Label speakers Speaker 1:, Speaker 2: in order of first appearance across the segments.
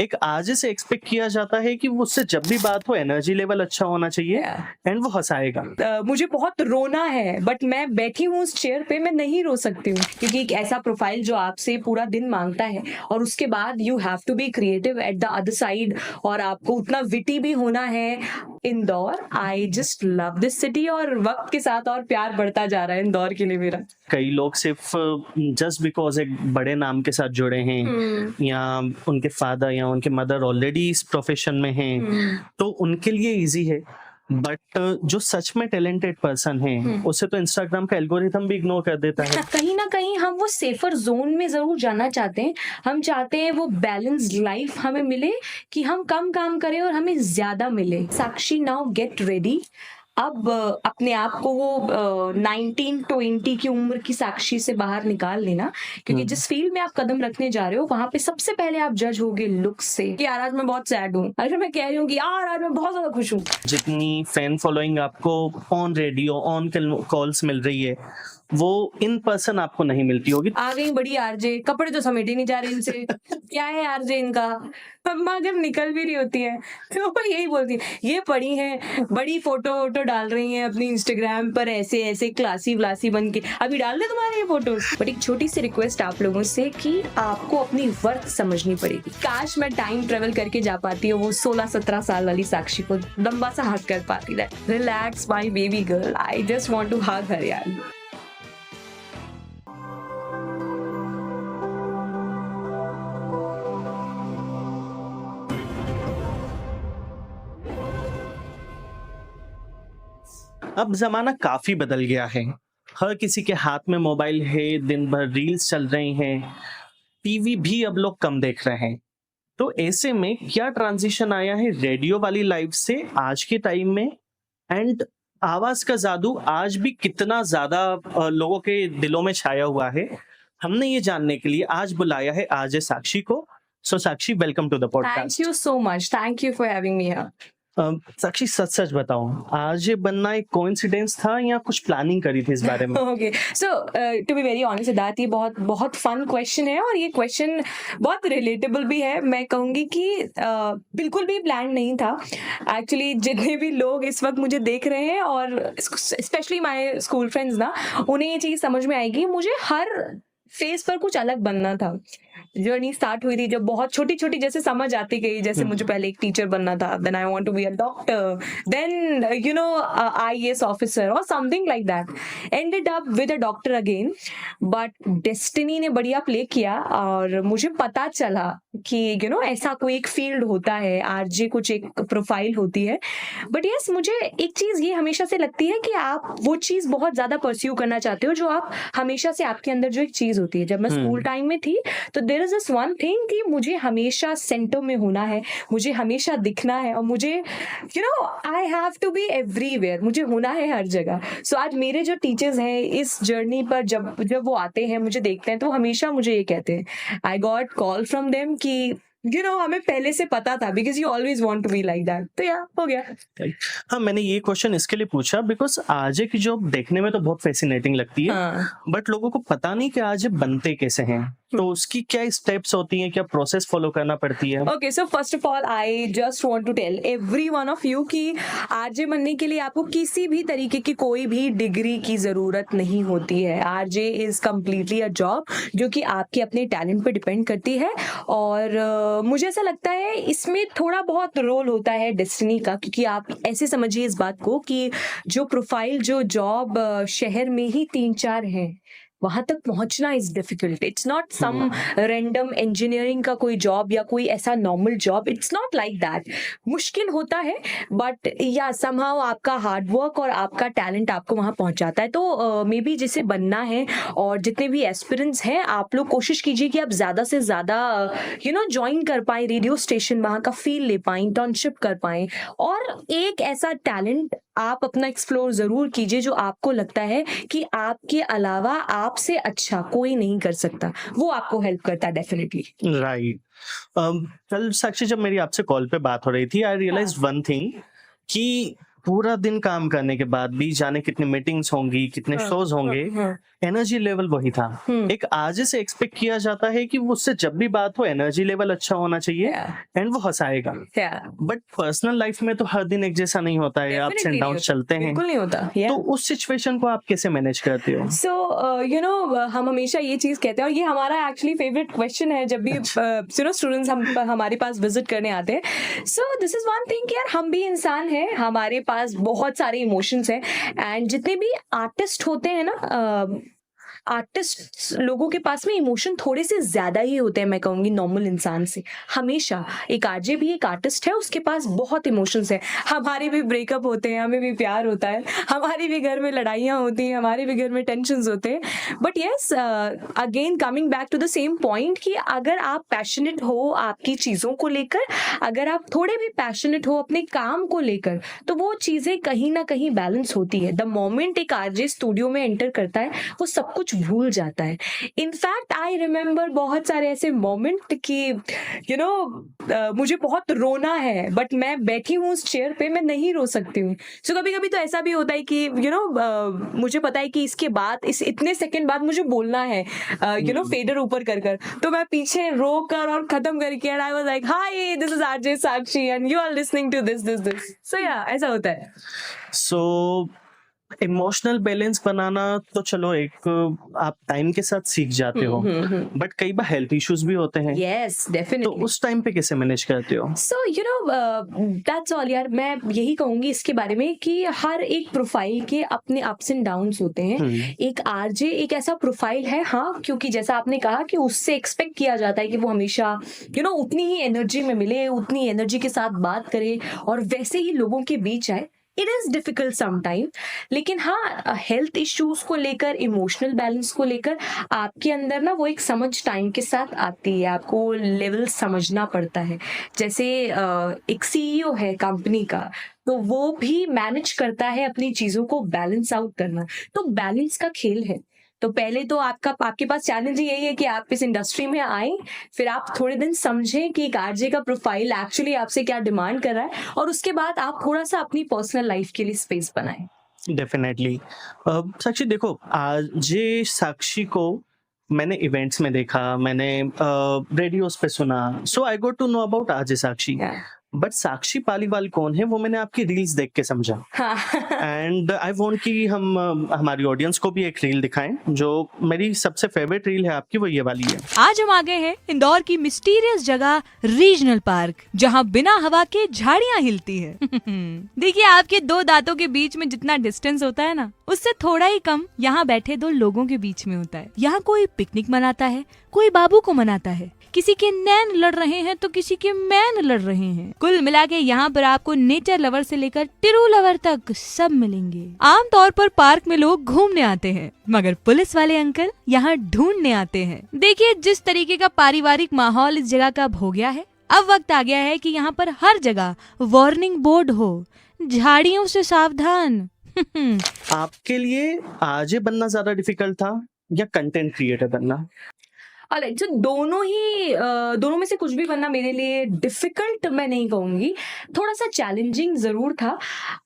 Speaker 1: एक आज से एक्सपेक्ट किया जाता है कि उससे जब भी बात हो एनर्जी लेवल अच्छा होना चाहिए एंड वो हंसाएगा।
Speaker 2: मुझे बहुत रोना है बट मैं बैठी हूँ उस चेयर पे, मैं नहीं रो सकती हूँ क्योंकि एक ऐसा प्रोफाइल जो आपसे पूरा दिन मांगता है और उसके बाद you have to be creative at the other side और आपको उतना विटी भी होना है। Indore, I just love this city और वक्त के साथ और प्यार बढ़ता जा रहा है इंदौर के लिए मेरा।
Speaker 1: कई लोग सिर्फ जस्ट बिकॉज एक बड़े नाम के साथ जुड़े हैं या उनके फादर या उनके मदर ऑलरेडी इस प्रोफेशन में हैं तो उनके लिए इजी है, बट जो सच में टैलेंटेड पर्सन है उसे तो इंस्टाग्राम का एल्गोरिथम भी इग्नोर कर देता है।
Speaker 2: कहीं ना कहीं हम वो सेफर जोन में जरूर जाना चाहते हैं। हम चाहते हैं वो बैलेंस लाइफ हमें मिले कि हम कम काम करें और हमें ज्यादा मिले। साक्षी, नाउ गेट रेडी। अब अपने आप को वो 19-20 की उम्र की साक्षी से बाहर निकाल लेना, क्योंकि जिस फील्ड में आप कदम रखने जा रहे हो वहां पे सबसे पहले आप जज होगे लुक से कि यार आज मैं बहुत सैड हूँ, अगर मैं कह रही हूँ कि यार आज मैं बहुत ज्यादा खुश हूँ।
Speaker 1: जितनी फैन फॉलोइंग आपको ऑन रेडियो ऑन कॉल्स मिल रही है वो इन पर्सन आपको नहीं मिलती होगी।
Speaker 2: आ गई बड़ी आरजे, कपड़े तो समेटे नहीं जा रहे इनसे क्या है आरजे इनका। अम्मा अगर निकल भी रही होती है तो वो यही बोलती है, ये पड़ी हैं बड़ी फोटो वोटो डाल रही हैं अपनी इंस्टाग्राम पर ऐसे ऐसे क्लासी व्लासी बन के, अभी डाल दे तुम्हारे ये फोटोज। बट एक छोटी सी रिक्वेस्ट आप लोगों से कि आपको अपनी वर्थ समझनी पड़ेगी। काश मैं टाइम ट्रेवल करके जा पाती हूँ वो 16-17 साल वाली साक्षी को लंबा सा हक कर पाती। Relax my baby girl, I just want to hug her यार।
Speaker 1: अब जमाना काफी बदल गया है, हर किसी के हाथ में मोबाइल है, दिन भर रील्स चल रही हैं, टीवी भी अब लोग कम देख रहे हैं। तो ऐसे में क्या ट्रांजिशन आया है रेडियो वाली लाइफ से आज के टाइम में, एंड आवाज का जादू आज भी कितना ज्यादा लोगों के दिलों में छाया हुआ है, हमने ये जानने के लिए आज बुलाया है आरजे साक्षी को। So Sakshi, welcome to the podcast.
Speaker 2: Thank you so much, thank you for having me here.
Speaker 1: Sakshi, सच सच बताओ, आरजे बनना एक कोइंसिडेंस था या कुछ प्लानिंग करी थी इस बारे में?
Speaker 2: Okay, so to be very honest Siddharth, ये बहुत बहुत फन क्वेश्चन है और ये क्वेश्चन बहुत रिलेटेबल भी है। मैं कहूँगी कि बिल्कुल भी प्लान नहीं था। एक्चुअली जितने भी लोग इस वक्त मुझे देख रहे हैं और स्पेशली माय स्कूल फ्रेंड्स ना, उन्हें ये चीज़ समझ में आएगी, मुझे हर फेस पर कुछ अलग बनना था। जर्नी स्टार्ट हुई थी जब बहुत छोटी छोटी जैसे समझ आती गई, जैसे मुझे पहले एक टीचर बनना था, then I want to be a doctor, then you know IAS officer और something like that, ended up with a doctor again. But destiny ने बढ़िया प्ले किया और मुझे पता चला कि यू नो ऐसा कोई एक फील्ड होता है, आरजे कुछ एक प्रोफाइल होती है। बट यस, मुझे एक चीज ये हमेशा से लगती है कि आप वो चीज बहुत ज्यादा परस्यू करना चाहते हो जो आप हमेशा से आपके अंदर जो एक चीज होती है। जब मैं स्कूल टाइम में थी तो there is this one thing कि मुझे हमेशा सेंटर में होना है, मुझे हमेशा दिखना है और मुझे you know I have to be everywhere, मुझे होना है हर जगह। सो आज मेरे जो टीचर्स हैं इस जर्नी पर जब जब वो आते हैं मुझे देखते हैं तो हमेशा मुझे ये कहते हैं, I got call from them कि यू नो हमें पहले से पता था because you always want to be like that. तो या हो गया।
Speaker 1: हाँ, मैंने ये क्वेश्चन इसके लिए पूछा बिकॉज आरजे की जॉब देखने में तो बहुत फैसिनेटिंग लगती है, बट लोगों को पता नहीं कि आरजे बनते कैसे हैं, तो उसकी क्या स्टेप्स होती हैं, क्या प्रोसेस फॉलो करना पड़ती है?
Speaker 2: Okay, so first of all I just want to tell every one of you कि आरजे बनने के लिए आपको किसी भी तरीके की कोई भी डिग्री की जरूरत नहीं होती है। RJ is completely a job जो कि आपके अपने टैलेंट पे डिपेंड करती है और मुझे ऐसा लगता है इसमें थोड़ा बहुत रोल होता है डेस्टिनी का, क्योंकि आप ऐसे समझिए इस बात को कि जो प्रोफाइल जो जॉब शहर में ही 3-4 हैं वहां तक पहुंचना is difficult. It's not some random engineering का कोई जॉब या कोई ऐसा normal job, it's not like that. मुश्किल होता है बट या समहाउ आपका हार्डवर्क और आपका टैलेंट आपको वहां पहुंचाता है। तो मे बी जिसे बनना है और जितने भी एस्पिरेंट्स हैं आप लोग कोशिश कीजिए कि आप ज्यादा से ज्यादा यू नो ज्वाइन कर पाए रेडियो स्टेशन, वहां का फील ले पाए, इंटर्नशिप कर पाए और एक ऐसा टैलेंट आप अपना एक्सप्लोर जरूर कीजिए जो आपको लगता है कि आपके अलावा आपसे अच्छा कोई नहीं कर सकता, वो आपको हेल्प करता है डेफिनेटली।
Speaker 1: राइट। कल साक्षी जब मेरी आपसे कॉल पे बात हो रही थी, आई रियलाइज वन थिंग कि पूरा दिन काम करने के बाद भी जाने कितनी मीटिंग्स होंगी, कितने शोज होंगे, एनर्जी लेवल वही था। एक आरजे से एक्सपेक्ट किया जाता है कि वो उससे जब भी बात हो एनर्जी लेवल अच्छा होना चाहिए एंड वो हंसाएगा। बट पर्सनल लाइफ में तो हर दिन एक जैसा नहीं होता है, अप्स एंड डाउन चलते हैं।
Speaker 2: बिल्कुल नहीं होता।
Speaker 1: तो उस सिचुएशन को आप कैसे मैनेज करते हो?
Speaker 2: सो यू नो हम हमेशा ये चीज कहते हैं और ये हमारा एक्चुअली फेवरेट क्वेश्चन है जब भी यू नो स्टूडेंट्स हमारे पास विजिट करने आते हैं। सो दिस इज वन थिंग यार, हम भी इंसान हैं, हमारे पास बहुत सारे इमोशंस हैं एंड जितने भी आर्टिस्ट होते हैं ना, आर्टिस्ट लोगों के पास में इमोशन थोड़े से ज्यादा ही होते हैं, मैं कहूँगी नॉर्मल इंसान से। हमेशा एक आरजे भी एक आर्टिस्ट है, उसके पास बहुत इमोशंस है। हमारे भी ब्रेकअप होते हैं, हमें भी प्यार होता है, हमारे भी घर में लड़ाइयाँ होती हैं, हमारे भी घर में टेंशन्स होते हैं। But yes, again coming back to the same point कि अगर आप पैशनेट हो आपकी चीज़ों को लेकर, अगर आप थोड़े भी पैशनेट हो अपने काम को लेकर, तो वो चीज़ें कहीं ना कहीं बैलेंस होती है। द मोमेंट एक आरजे स्टूडियो में एंटर करता है वो सब कुछ भूल जाता है। इनफैक्ट आई रिमेम्बर बहुत सारे ऐसे मोमेंट कि यू नो मुझे बहुत रोना है बट मैं बैठी हूँ उस चेयर पे, मैं नहीं रो सकती हूँ। सो कभी कभी तो ऐसा भी होता है कि यू नो मुझे पता है कि इसके बाद इस इतने सेकंड बाद मुझे बोलना है, यू नो फेडर ऊपर कर कर, तो मैं पीछे रो कर और खत्म करके and I was like hi this is RJ Sakshi and you are listening to this this this. So yeah ऐसा होता है।
Speaker 1: सो इमोशनल बैलेंस बनाना तो चलो एक आप टाइम के साथ सीख जाते हो, बट कई बार हेल्थ इश्यूज भी होते हैं।
Speaker 2: यस
Speaker 1: तो
Speaker 2: डेफिनेटली।
Speaker 1: उस टाइम पे कैसे मैनेज करते हो?
Speaker 2: So you know that's all यार, मैं यही कहूंगी इसके बारे में कि हर एक प्रोफाइल के अपने अप्स एंड डाउन्स होते हैं। एक आरजे एक ऐसा प्रोफाइल है, हाँ, क्योंकि जैसा आपने कहा कि उससे एक्सपेक्ट किया जाता है कि वो हमेशा यू नो उतनी ही एनर्जी में मिले, उतनी एनर्जी के साथ बात करे और वैसे ही लोगों के बीच आए। इट इज डिफिकल्ट समटाइम, लेकिन हाँ हेल्थ इश्यूज को लेकर, इमोशनल बैलेंस को लेकर आपके अंदर ना वो एक समझ टाइम के साथ आती है, आपको लेवल समझना पड़ता है। जैसे एक सीईओ है कंपनी का, तो वो भी मैनेज करता है अपनी चीजों को बैलेंस आउट करना, तो बैलेंस का खेल है। तो पहले तो आपके पास चैलेंज यही है कि आप इस इंडस्ट्री में आए, फिर आप थोड़े दिन समझें कि एक आरजे का प्रोफाइल एक्चुअली आपसे क्या डिमांड कर रहा है, और उसके बाद आप थोड़ा सा अपनी पर्सनल लाइफ के लिए स्पेस बनाएं।
Speaker 1: डेफिनेटली। साक्षी देखो, आरजे साक्षी को मैंने इवेंट्स में देखा, मैंने रेडियोस पे सुना, so I got to know about RJ Sakshi. But Sakshi Paliwal कौन है वो मैंने आपकी रील्स देख के समझा। एंड आई वांट कि हम हमारी ऑडियंस को भी एक रील दिखाएं। जो मेरी सबसे फेवरेट रील है आपकी वो ये वाली है।
Speaker 3: आज हम आ गए हैं इंदौर की मिस्टीरियस जगह रीजनल पार्क, जहां बिना हवा के झाड़ियां हिलती है। देखिए, आपके दो दांतों के बीच में जितना डिस्टेंस होता है ना, उससे थोड़ा ही कम यहाँ बैठे दो लोगों के बीच में होता है। यहाँ कोई पिकनिक मनाता है, कोई बाबू को मनाता है, किसी के नैन लड़ रहे हैं तो किसी के मैन लड़ रहे हैं। कुल मिला के यहाँ पर आपको नेचर लवर से लेकर टिरू लवर तक सब मिलेंगे। आमतौर पर पार्क में लोग घूमने आते हैं, मगर पुलिस वाले अंकल यहाँ ढूंढने आते हैं। देखिए, जिस तरीके का पारिवारिक माहौल इस जगह का हो गया है, अब वक्त आ गया है कि यहाँ पर हर जगह वार्निंग बोर्ड हो, झाड़ियों से सावधान।
Speaker 1: आपके लिए आरजे बनना ज्यादा डिफिकल्ट था या कंटेंट क्रिएटर बनना?
Speaker 2: ऑलराइट, जो दोनों में से कुछ भी बनना मेरे लिए डिफिकल्ट मैं नहीं कहूंगी, थोड़ा सा चैलेंजिंग जरूर था।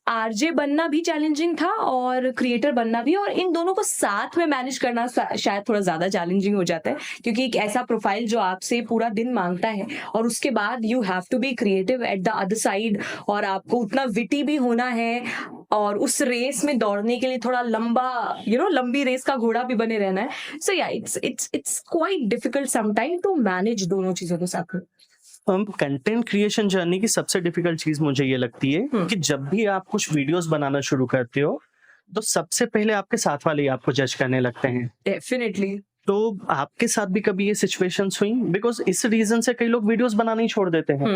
Speaker 2: आरजे बनना भी चैलेंजिंग था और क्रिएटर बनना भी, और इन दोनों को साथ में मैनेज करना शायद थोड़ा ज्यादा चैलेंजिंग हो जाता है, क्योंकि एक ऐसा प्रोफाइल जो आपसे पूरा दिन मांगता है और उसके बाद you have to be creative at the other side, और आपको उतना विटी भी होना है और उस रेस में दौड़ने के लिए थोड़ा लंबा लंबी रेस का घोड़ा भी बने रहना है। So yeah it's quite difficult sometime to manage दोनों चीजों को साथ में।
Speaker 1: कंटेंट क्रिएशन जर्नी की सबसे डिफिकल्ट चीज मुझे ये लगती है कि जब भी आप कुछ वीडियोस बनाना शुरू करते हो तो सबसे पहले आपके साथ वाले ही आपको जज करने लगते हैं।
Speaker 2: डेफिनेटली।
Speaker 1: तो आपके साथ भी कभी ये सिचुएशंस हुई? बिकॉज इस रीजन से कई लोग वीडियोस बनाना ही छोड़ देते हैं।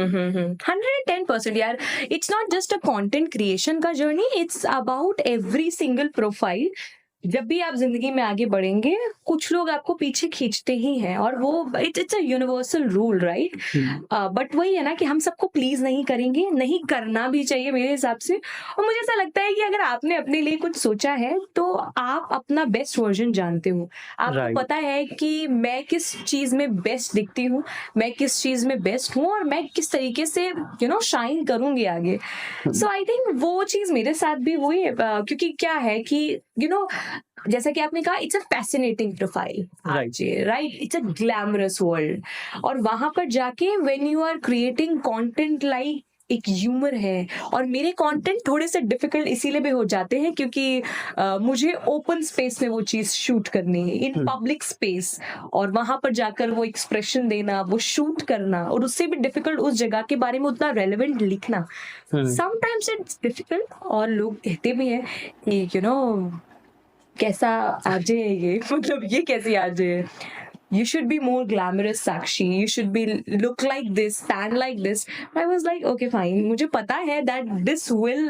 Speaker 2: 110% यार, it's not just a content creation का journey, it's about every single profile जब भी आप जिंदगी में आगे बढ़ेंगे कुछ लोग आपको पीछे खींचते ही हैं, और वो it's a universal rule, right? But वही है ना कि हम सबको प्लीज नहीं करेंगे, नहीं करना भी चाहिए मेरे हिसाब से। और मुझे ऐसा लगता है कि अगर आपने अपने लिए कुछ सोचा है तो आप अपना बेस्ट वर्जन जानते हो, आपको
Speaker 1: Right.
Speaker 2: पता है कि मैं किस चीज में बेस्ट दिखती हूँ, मैं किस चीज में बेस्ट हूँ, और मैं किस तरीके से शाइन करूंगी आगे। सो आई थिंक वो चीज मेरे साथ भी हुई है, क्योंकि क्या है कि जैसा कि आपने कहा, it's a fascinating profile, right? It's a glamorous world, और वहां पर जाके when you are creating content, like एक ह्यूमर है, और मेरे कंटेंट थोड़े से डिफिकल्ट इसीलिए भी हो जाते हैं क्योंकि मुझे ओपन स्पेस में वो चीज शूट करनी है, इन पब्लिक स्पेस, और वहां पर जाकर वो एक्सप्रेशन देना, वो शूट करना, और उससे भी डिफिकल्ट उस जगह के बारे में उतना रेलेवेंट लिखना, समटाइम्स इट्स डिफिकल्ट। और लोग कहते भी हैं कि कैसा आरजे है ये, मतलब ये कैसी आरजे है, you should be more glamorous, Sakshi, you should be look like this, stand like this. I was like, okay fine, मुझे पता है that this will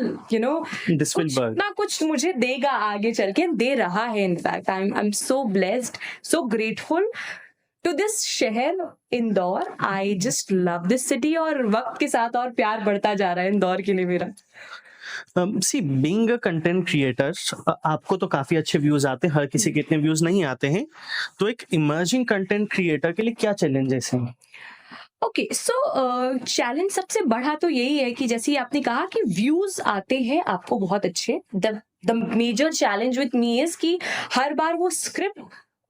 Speaker 1: This will
Speaker 2: कुछ
Speaker 1: work.
Speaker 2: ना कुछ मुझे देगा आगे चल के, दे रहा है। in fact I'm so blessed, so grateful to this शहर Indore. I just love this city, और वक्त के साथ और प्यार बढ़ता जा रहा है इंदौर के लिए मेरा।
Speaker 1: सी बीइंग अ कंटेंट क्रिएटर, आपको तो काफी अच्छे व्यूज आते हैं, हर किसी के इतने व्यूज नहीं आते हैं, तो एक इमर्जिंग कंटेंट क्रिएटर के लिए क्या चैलेंजेस हैं?
Speaker 2: ओके, सो चैलेंज सबसे बड़ा तो यही है कि जैसे आपने कहा कि व्यूज आते हैं आपको बहुत अच्छे, the major challenge with me is कि हर बार वो स्क्रिप्ट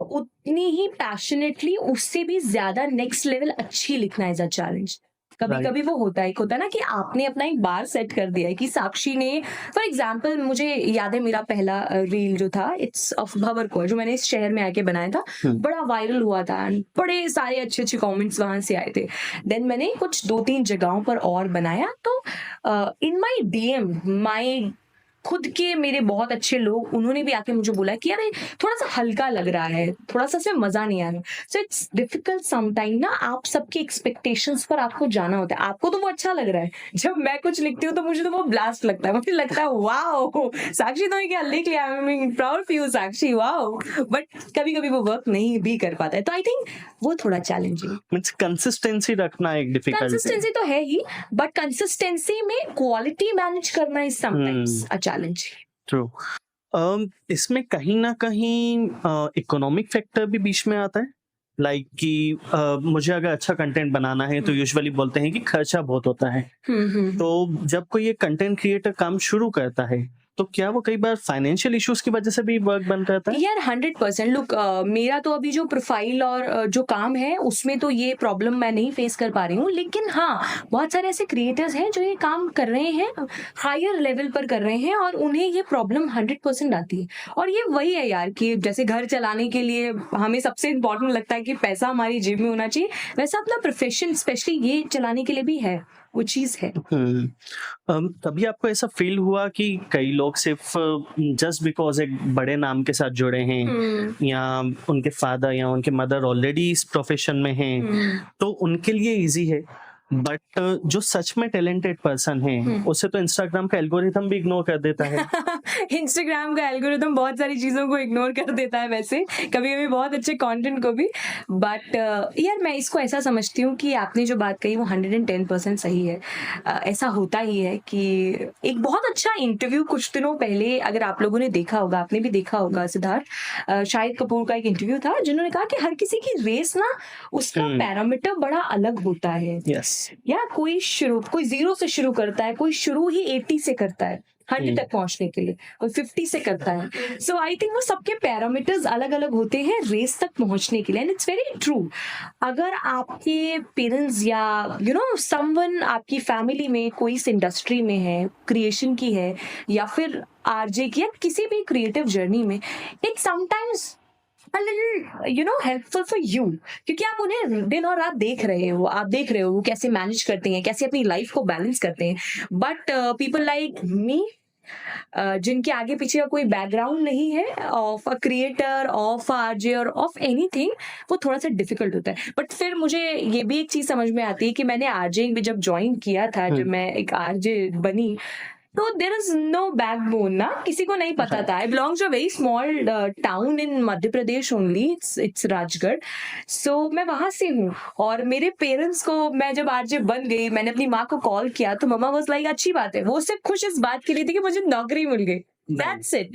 Speaker 2: उतनी ही पैशनेटली, उससे भी ज्यादा नेक्स्ट लेवल अच्छी लिखना इज अ चैलेंज। कभी कभी वो होता है ना कि आपने अपना एक बार सेट कर दिया है कि साक्षी ने, फॉर एग्जाम्पल मुझे याद है मेरा पहला रील जो था, इट्स ऑफ भवर को, जो मैंने इस शहर में आके बनाया था, बड़ा वायरल हुआ था, बड़े सारे अच्छे अच्छे कमेंट्स वहां से आए थे। देन मैंने कुछ 2-3 जगहों पर और बनाया, तो इन माई DM माई खुद के मेरे बहुत अच्छे लोग, उन्होंने भी आके मुझे बोला कि यार थोड़ा सा हल्का लग रहा है, थोड़ा सा इसमें मजा नहीं आ रहा। सो इट्स डिफिकल्ट समटाइम ना, आप सबके एक्सपेक्टेशंस पर आपको जाना होता है। आपको तो वो अच्छा लग रहा है, जब मैं कुछ लिखती हूँ तो मुझे तो वो ब्लास्ट लगता है, मुझे लगता है वाओ साक्षी तो क्या लिख लिया, I am proud of you Sakshi, wow. But कभी कभी वो वर्क नहीं भी कर पाता है, तो आई थिंक वो थोड़ा चैलेंजिंग।
Speaker 1: मींस कंसिस्टेंसी रखना एक डिफिकल्ट है।
Speaker 2: कंसिस्टेंसी तो है ही, बट कंसिस्टेंसी में क्वालिटी मैनेज करना is sometimes a challenge.
Speaker 1: True. इसमें कहीं ना कहीं इकोनॉमिक फैक्टर भी बीच में आता है, लाइक कि मुझे अगर अच्छा कंटेंट बनाना है तो यूजुअली बोलते हैं कि खर्चा बहुत होता है। तो जब कोई ये कंटेंट क्रिएटर काम शुरू करता है तो क्या वो कई बार फाइनेंशियल इश्यूज की वजह से भी वर्क बंद करता है?
Speaker 2: यार 100%। लुक, मेरा तो अभी जो प्रोफाइल और जो काम है उसमें तो ये प्रॉब्लम मैं नहीं फेस कर पा रही हूँ, लेकिन हाँ बहुत सारे ऐसे क्रिएटर्स हैं जो ये काम कर रहे हैं, हायर लेवल पर कर रहे हैं, और उन्हें ये प्रॉब्लम 100% आती है। और ये वही है यार कि जैसे घर चलाने के लिए हमें सबसे इम्पोर्टेंट लगता है कि पैसा हमारी जेब में होना चाहिए, वैसा अपना प्रोफेशन स्पेशली ये चलाने के लिए भी है, वो चीज है।
Speaker 1: तभी आपको ऐसा फील हुआ कि कई लोग सिर्फ जस्ट बिकॉज एक बड़े नाम के साथ जुड़े हैं, या उनके फादर या उनके मदर ऑलरेडी इस प्रोफेशन में हैं, तो उनके लिए इजी है, बट जो सच में टैलेंटेड पर्सन है उसे तो इंस्टाग्राम का एल्गोरिथम भी इग्नोर कर देता है।
Speaker 2: इंस्टाग्राम का एल्गोरिथम बहुत सारी चीजों को इग्नोर कर देता है, वैसे कभी कभी बहुत अच्छे कंटेंट को भी। बट यार मैं इसको ऐसा समझती हूँ कि आपने जो बात कही वो 110% सही है। ऐसा होता ही है कि एक बहुत अच्छा इंटरव्यू कुछ दिनों पहले, अगर आप लोगों ने देखा होगा, आपने भी देखा होगा, सिद्धार्थ शाहिद कपूर का एक इंटरव्यू था, जिन्होंने कहा कि हर किसी की रेस ना, उसका पैरामीटर बड़ा अलग होता है। या कोई 0 से शुरू करता है, कोई शुरू ही 80 से करता है 100 तक पहुंचने के लिए, कोई 50 से करता है। सो आई थिंक वो सबके पैरामीटर्स अलग अलग होते हैं रेस तक पहुंचने के लिए, एंड इट्स वेरी ट्रू। अगर आपके पेरेंट्स या समवन आपकी फैमिली में कोई इस इंडस्ट्री में है, क्रिएशन की है, या फिर आरजे की, या किसी भी क्रिएटिव जर्नी में, it sometimes a little helpful for you, क्योंकि आप उन्हें दिन और रात देख रहे हो, वो कैसे मैनेज करते हैं, कैसे अपनी लाइफ को बैलेंस करते हैं। बट पीपल लाइक मी, जिनके आगे पीछे का कोई बैकग्राउंड नहीं है of a creator, of RJ और ऑफ एनीथिंग, वो थोड़ा सा डिफिकल्ट होता है। बट फिर मुझे ये भी एक चीज समझ में आती है कि मैंने आरजे भी जब ज्वाइन किया था, जब मैं एक आरजे बनी, तो देयर इज नो बैकबोन ना, किसी को नहीं पता था. I belongs to a very small town in Madhya Pradesh only, it's Rajgarh. So मैं वहां से हूँ, और मेरे पेरेंट्स को मैं जब आरजे बन गई, मैंने अपनी माँ को कॉल किया तो मम्मा वाज लाइक अच्छी बात है. वो सिर्फ खुश इस बात के लिए थी कि मुझे नौकरी मिल गई. That's it.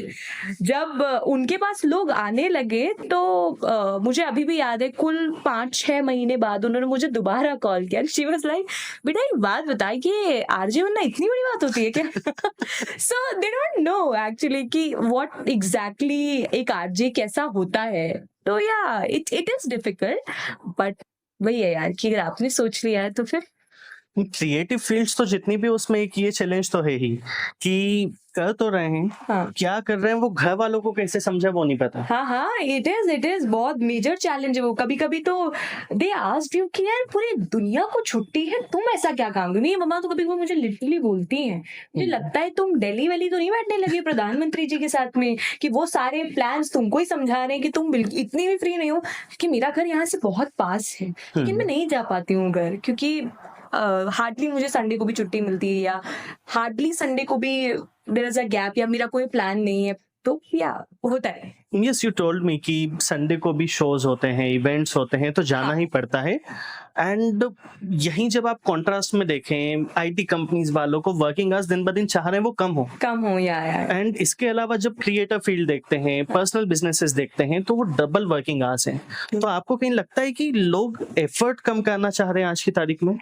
Speaker 2: जब उनके पास लोग आने लगे तो मुझे अभी भी याद है, कुल 5-6 महीने बाद उन्होंने मुझे दोबारा कॉल किया. शी वाज लाइक बेटा एक बात बताए कि आरजे बनना इतनी बड़ी बात होती है क्या? सो दे डोंट नो एक्चुअली कि व्हाट एग्जैक्टली एक आरजे कैसा होता है. तो या इट इज डिफिकल्ट, बट वही है यार कि अगर आपने सोच लिया है तो फिर
Speaker 1: क्रिएटिव फील्ड्स तो जितनी भी, उसमें एक ये चैलेंज तो है ही कि कर तो रहे हैं,
Speaker 2: हाँ
Speaker 1: क्या कर रहे हैं वो घर वालों को कैसे समझे वो नहीं पता.
Speaker 2: हाँ, इट इज बहुत मेजर चैलेंज है वो. कभी कभी तो दे आस्क्ड यू कि यार पूरी दुनिया को छुट्टी है, तुम ऐसा क्या काम कर. मेरी मम्मा तो कभी कभी मुझे लिटरली बोलती हैं, मुझे लगता है तुम दिल्ली वाली तो नहीं बैठने लगी प्रधानमंत्री जी के साथ में कि वो सारे प्लान्स तुमको ही समझा रहे हैं कि तुम बिल्कुल इतनी भी फ्री नहीं हो. कि मेरा घर यहाँ से बहुत पास है, लेकिन मैं नहीं जा पाती हूँ घर, क्योंकि हार्डली मुझे संडे को भी छुट्टी मिलती है, या हार्डली संडे को भी देयर इज अ गैप, या मेरा कोई प्लान नहीं है. तो या होता है.
Speaker 1: यस, यू टोल्ड मी कि संडे को भी शोज होते हैं, इवेंट्स होते हैं, तो जाना
Speaker 2: हाँ.
Speaker 1: ही पड़ता है. एंड यहीं जब आप कॉन्ट्रास्ट में देखें, आईटी कंपनीज वालों को वर्किंग आवर्स दिन ब दिन चाह रहे हैं वो कम हो.
Speaker 2: या
Speaker 1: एंड इसके अलावा जब क्रिएटर फील्ड देखते हैं, पर्सनल बिजनेसेस देखते हैं, तो वो डबल वर्किंग आवर्स हैं. तो आपको कहीं लगता है कि लोग एफर्ट कम करना चाह रहे हैं आज की तारीख में?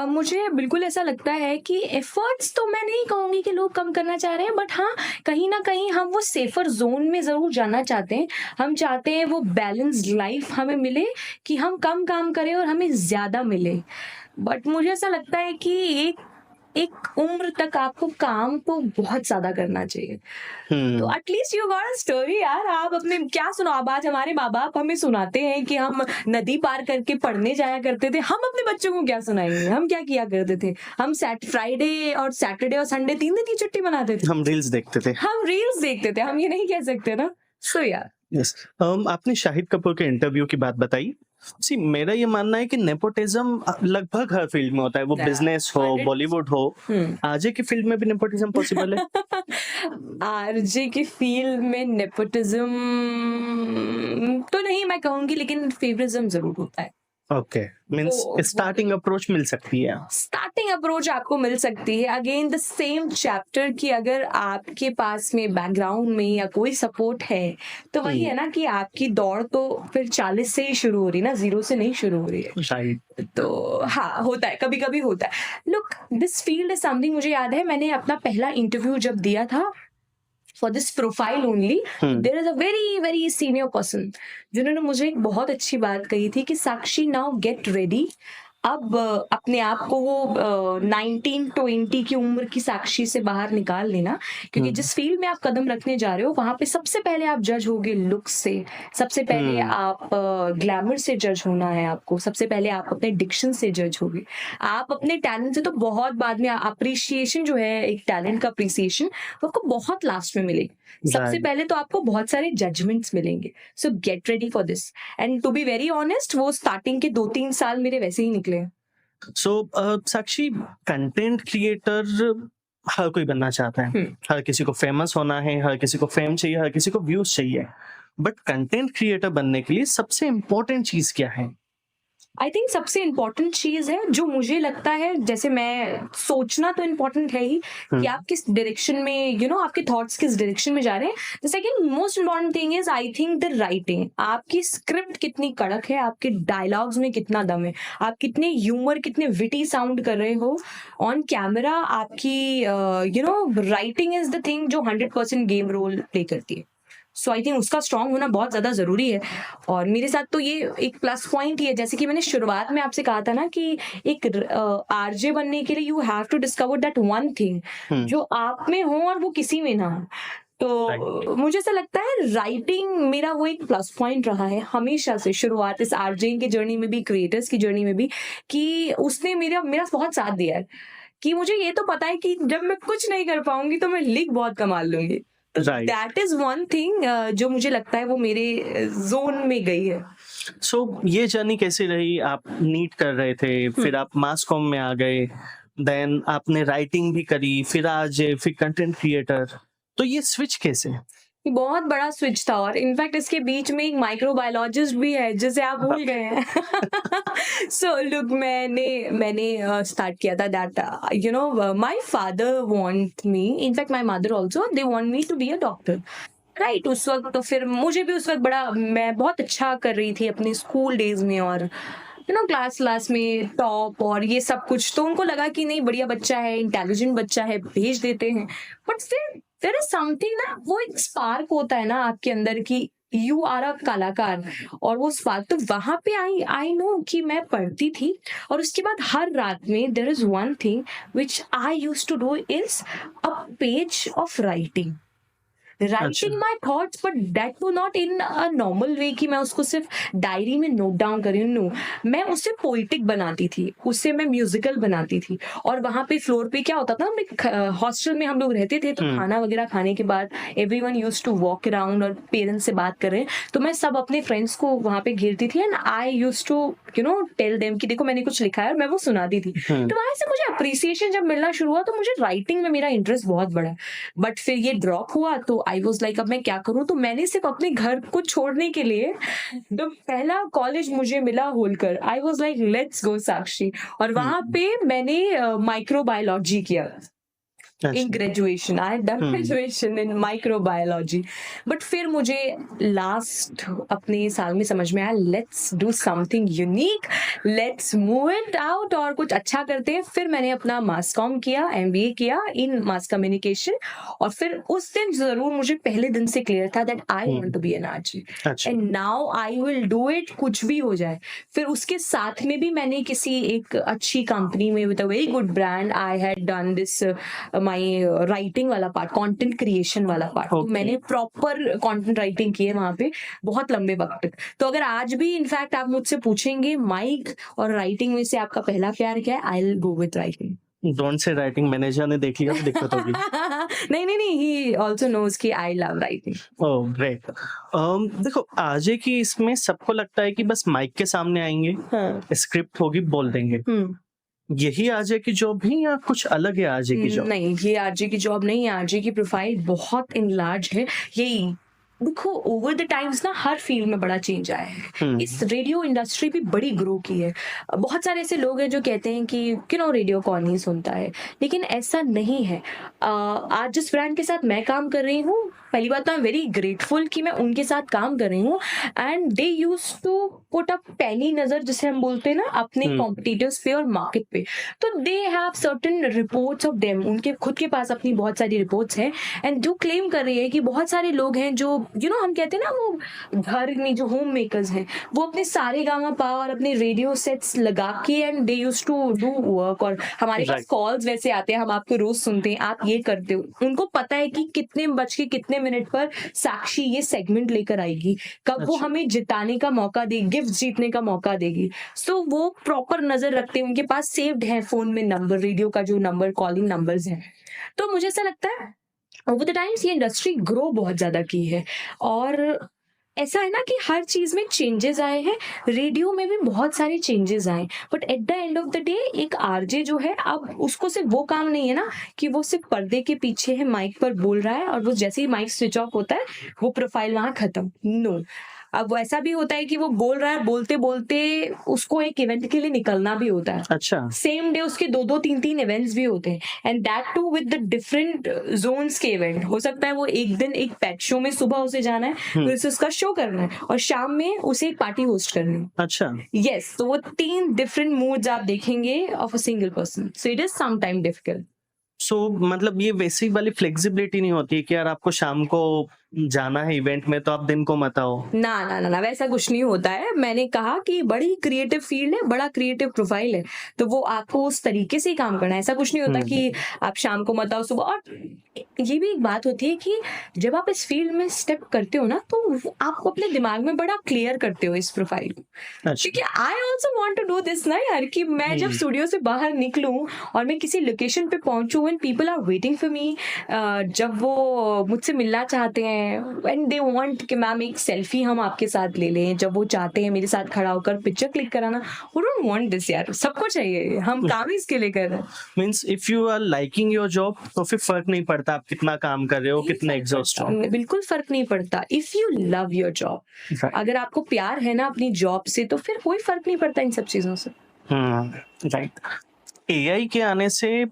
Speaker 2: मुझे बिल्कुल ऐसा लगता है कि एफर्ट्स तो मैं नहीं कहूँगी कि लोग कम करना चाह रहे हैं, बट हाँ कहीं ना कहीं हम वो सेफर जोन में ज़रूर जाना चाहते हैं. हम चाहते हैं वो बैलेंस लाइफ हमें मिले, कि हम कम काम करें और हमें ज़्यादा मिले. बट मुझे ऐसा लगता है कि एक उम्र तक आपको काम तो बहुत ज्यादा करना चाहिए. तो at least you got a story यार. आप अपने क्या सुनो, अब आज हमारे माँ बाप हमें सुनाते हैं कि हम नदी पार करके पढ़ने जाया करते थे. हम अपने बच्चों को क्या सुनाएंगे? हम क्या किया करते थे? हम फ्राइडे और सैटरडे और संडे 3 दिन की छुट्टी मनाते थे.
Speaker 1: हम रील्स देखते थे.
Speaker 2: हम ये नहीं कह सकते ना. सो यार
Speaker 1: यस, आपने शाहिद कपूर के इंटरव्यू की बात बताई. सी, मेरा ये मानना है कि नेपोटिज्म लगभग हर फील्ड में होता है, वो बिजनेस हो, बॉलीवुड हो. आरजे की फील्ड में भी नेपोटिज्म पॉसिबल है?
Speaker 2: आरजे की फील्ड में नेपोटिज्म तो नहीं मैं कहूंगी, लेकिन फेवरिज्म जरूर होता है.
Speaker 1: ओके, मींस स्टार्टिंग अप्रोच मिल सकती है.
Speaker 2: स्टार्टिंग अप्रोच आपको मिल सकती है. अगेन द सेम चैप्टर कि अगर आपके पास में बैकग्राउंड में या कोई सपोर्ट है, तो वही है ना कि आपकी दौड़ तो फिर 40 से ही शुरू हो रही है ना, 0 से नहीं शुरू हो रही है.
Speaker 1: शायद.
Speaker 2: तो हाँ होता है, कभी कभी होता है. Look, this field is something. मुझे याद है मैंने अपना पहला इंटरव्यू जब दिया था for this profile only, there is a very senior person जिन्होंने मुझे एक बहुत अच्छी बात कही थी कि साक्षी, now get ready. अब अपने आप को वो 19-20 की उम्र की साक्षी से बाहर निकाल लेना, क्योंकि जिस फील्ड में आप कदम रखने जा रहे हो वहां पे सबसे पहले आप जज होगे लुक से, सबसे पहले आप ग्लैमर से जज होना है आपको, सबसे पहले आप अपने डिक्शन से जज होगे, आप अपने टैलेंट से तो बहुत बाद में. अप्रिसिएशन जो है, एक टैलेंट का अप्रिसिएशन, वो आपको बहुत लास्ट में मिलेगी. सबसे पहले तो आपको बहुत सारे जजमेंट्स मिलेंगे. So get ready for this. And to be very honest, वो स्टार्टिंग के 2-3 साल मेरे वैसे ही निकले.
Speaker 1: सो साक्षी, कंटेंट क्रिएटर हर कोई बनना चाहता है. हर किसी को फेमस होना है, हर किसी को फेम चाहिए, हर किसी को व्यूज चाहिए. बट कंटेंट क्रिएटर बनने के लिए सबसे इम्पोर्टेंट चीज क्या है?
Speaker 2: आई थिंक सबसे इम्पोर्टेंट चीज है जो मुझे लगता है, जैसे मैं सोचना तो इम्पोर्टेंट है ही कि आप किस डायरेक्शन में, आपके थॉट्स किस डायरेक्शन में जा रहे हैं. The second most important thing is I think the writing. आपकी स्क्रिप्ट कितनी कड़क है, आपके डायलॉग्स में कितना दम है, आप कितने ह्यूमर, कितने विटी साउंड कर रहे हो ऑन कैमरा. आपकी राइटिंग इज द थिंग जो 100% गेम रोल प्ले करती है. सो आई थिंक उसका स्ट्रांग होना बहुत ज्यादा जरूरी है. और मेरे साथ तो ये एक प्लस पॉइंट ही है, जैसे कि मैंने शुरुआत में आपसे कहा था ना कि एक आरजे बनने के लिए you have to discover that one thing जो आप में हो और वो किसी में ना हो. तो मुझे ऐसा लगता है राइटिंग मेरा वो एक प्लस पॉइंट रहा है हमेशा से, शुरुआत इस आरजे की जर्नी में भी, क्रिएटर्स की जर्नी में भी, कि उसने मेरा बहुत साथ दिया है. कि मुझे ये तो पता है कि जब मैं कुछ नहीं कर पाऊंगी तो मैं लिख बहुत कमाल लूंगी. दैट इज वन थिंग जो मुझे लगता है वो मेरे जोन में गई है.
Speaker 1: सो ये जर्नी कैसी रही? आप नीट कर रहे थे, फिर आप मास कॉम में आ गए, देन आपने राइटिंग भी करी, फिर आरजे, फिर कंटेंट क्रिएटर, तो ये स्विच कैसे?
Speaker 2: ये बहुत बड़ा स्विच था और इनफैक्ट इसके बीच में एक माइक्रोबायोलॉजिस्ट भी है जिसे आप भूल गए हैं। सो लुक, मैंने स्टार्ट किया था that you know my father want me, in fact my mother also, they want me to be a doctor, right. उस वक्त तो फिर मुझे भी उस वक्त मैं बहुत अच्छा कर रही थी अपने स्कूल डेज में और यू नो क्लास में टॉप और ये सब कुछ, तो उनको लगा कि नहीं बढ़िया बच्चा है, इंटेलिजेंट बच्चा है, भेज देते हैं। बट फिर देयर इज समथिंग ना, वो एक स्पार्क होता है ना आपके अंदर की यू आर अ कलाकार, और वो स्पार्क तो वहां पे आई नो कि मैं पढ़ती थी और उसके बाद हर रात में there is one thing which I use to do is a page of writing my thoughts, but that too not in a normal way कि मैं उसको सिर्फ डायरी में नोट डाउन करी, नो, मैं उससे पोइटिक बनाती थी, उससे मैं म्यूजिकल बनाती थी। और वहां पे फ्लोर पे क्या होता था, हॉस्टल में हम लोग रहते थे, तो खाना वगैरह खाने के बाद everyone used to walk around और पेरेंट्स से बात कर रहे हैं, तो मैं सब अपने फ्रेंड्स को वहां पे घेरती थी and I used to you know tell them कि देखो मैंने कुछ लिखा है, और मैं वो सुनाती थी। तो वहां से मुझे अप्रिसिएशन जब मिलना शुरू हुआ, तो मुझे राइटिंग में मेरा इंटरेस्ट बहुत बढ़ा। बट फिर ये ड्रॉप हुआ, तो आई वॉज लाइक अब मैं क्या करूं, तो मैंने सिर्फ अपने घर को छोड़ने के लिए, तो पहला कॉलेज मुझे मिला Holkar, I was like let's go Sakshi, और वहां पे मैंने माइक्रोबायोलॉजी किया in graduation. I done graduation in microbiology. But फिर मुझे लास्ट अपने साल में समझ में आया, let's do something unique, let's move it out और कुछ अच्छा करते हैं। फिर मैंने अपना मास कॉम किया, MBA किया इन मास कम्युनिकेशन, और फिर उस दिन जरूर मुझे पहले दिन से क्लियर था that I want to be an RJ and now I will do it, कुछ भी हो जाए। फिर उसके साथ में भी मैंने किसी एक अच्छी कंपनी में with a very good brand I had done this writing वाला पार्ट, कंटेंट क्रिएशन वाला पार्ट। तो मैंने प्रॉपर कंटेंट राइटिंग की है वहां पे बहुत लंबे वक्त तक। तो अगर आज भी इनफैक्ट आप मुझसे पूछेंगे माइक और राइटिंग में से आपका पहला प्यार क्या है, I will go with writing.
Speaker 1: Don't say writing, manager ने देख लिया तो दिक्कत होगी।
Speaker 2: नहीं, ही आल्सो नोज कि I love writing.
Speaker 1: Oh great. देखो आरजे की इसमें सबको लगता है कि बस माइक के सामने आएंगे, स्क्रिप्ट होगी, बोल देंगे। यही आरजे की जॉब है या कुछ अलग है आरजे की जॉब?
Speaker 2: नहीं, ये आरजे की जॉब नहीं है। आरजे की प्रोफाइल बहुत इनलार्ज है। यही देखो, ओवर द टाइम्स ना हर फील्ड में बड़ा चेंज आया है। इस रेडियो इंडस्ट्री भी बड़ी ग्रो की है। बहुत सारे ऐसे लोग हैं जो कहते हैं कि क्यों रेडियो कौन नहीं सुनता है, लेकिन ऐसा नहीं है। आज जिस ब्रांड के साथ मैं काम कर रही हूँ, पहली बात तो आई एम वेरी ग्रेटफुल कि मैं उनके साथ काम कर रही हूँ, and they use to put up पैनी नजर, जिसे हम बोलते हैं ना, अपने कॉम्पिटिटर्स पे और मार्केट पे। तो they have certain reports of them, उनके खुद के पास अपनी बहुत सारी रिपोर्ट्स हैं, एंड जो क्लेम कर रही है कि बहुत सारे लोग हैं जो यू नो हम कहते हैं ना, वो घर में जो होम मेकर्स हैं, वो अपने सारे गामा पा और अपने रेडियो सेट्स लगा के and they use to do work. और हमारे पास कॉल्स वैसे आते हैं, हम आपको रोज सुनते हैं, आप ये करते हो। उनको पता है कि कितने बज के कितने मिनट पर साक्षी ये सेगमेंट लेकर आएगी, कब वो हमें जिताने का मौका देगी, गिफ्ट जीतने का मौका देगी। सो वो प्रॉपर नजर रखते हैं, उनके पास सेव्ड है फोन में नंबर, रेडियो का जो नंबर, कॉलिंग नंबर्स हैं। तो मुझे ऐसा लगता है ओवर द टाइम्स ये इंडस्ट्री ग्रो बहुत ज्यादा की है, और ऐसा है ना कि हर चीज में चेंजेस आए हैं, रेडियो में भी बहुत सारे चेंजेस आए, but at the end of the day एक आरजे जो है, अब उसको सिर्फ वो काम नहीं है ना कि वो सिर्फ पर्दे के पीछे है, माइक पर बोल रहा है, और वो जैसे ही माइक स्विच ऑफ होता है वो प्रोफाइल वहां खत्म। नो, अब वो ऐसा भी होता है कि वो बोल रहा है, बोलते बोलते उसको एक इवेंट के लिए निकलना भी होता है।
Speaker 1: अच्छा,
Speaker 2: सेम डे उसके 2-2 3-3 इवेंट्स भी होते हैं, and that too with the different zones के इवेंट। हो सकता है वो एक दिन एक पेट शो में सुबह उसे जाना है, फिर उसे उसका शो करना है, और शाम में उसे एक पार्टी होस्ट करनी है।
Speaker 1: अच्छा,
Speaker 2: यस, तो वो 3 डिफरेंट मूड्स आप देखेंगे of a single person, so it is some time difficult.
Speaker 1: So मतलब ये वैसी वाली फ्लेक्सिबिलिटी नहीं होती है कि यार आपको शाम को जाना है इवेंट में तो आप दिन को मत आओ?
Speaker 2: ना ना ना ना, वैसा कुछ नहीं होता है। मैंने कहा कि बड़ी क्रिएटिव फील्ड है, बड़ा क्रिएटिव प्रोफाइल है, तो वो आपको उस तरीके से ही काम करना है। ऐसा कुछ नहीं होता कि आप शाम को मत आओ, सुबह। और ये भी एक बात होती है कि जब आप इस फील्ड में स्टेप करते हो ना, तो आप अपने दिमाग में बड़ा क्लियर करते हो इस प्रोफाइल को। क्योंकि I also want to do this ना यार, कि मैं जब स्टूडियो से बाहर निकलूं और मैं किसी लोकेशन पे पहुंचूं and people are waiting for me, जब वो मुझसे मिलना चाहते हैं हैं एंड दे वांट कि मैम एक सेल्फी हम आपके साथ ले लें, जब वो चाहते हैं मेरे साथ खड़ा होकर पिक्चर क्लिक कराना, वो डोंट वांट दिस यार, सबको चाहिए, हम काम ही इसके लिए कर रहे हैं।
Speaker 1: Means if you are liking your job तो फिर फर्क नहीं पड़ता आप कितना काम कर रहे हो, कितना एग्जॉस्ट हो।
Speaker 2: बिल्कुल फर्क नहीं पड़ता if you love your job,
Speaker 1: Right.
Speaker 2: अगर आपको प्यार है ना अपनी जॉब से तो फिर कोई फर्क नहीं पड़ता इन सब चीजों से।
Speaker 1: राइट। एआई के आने से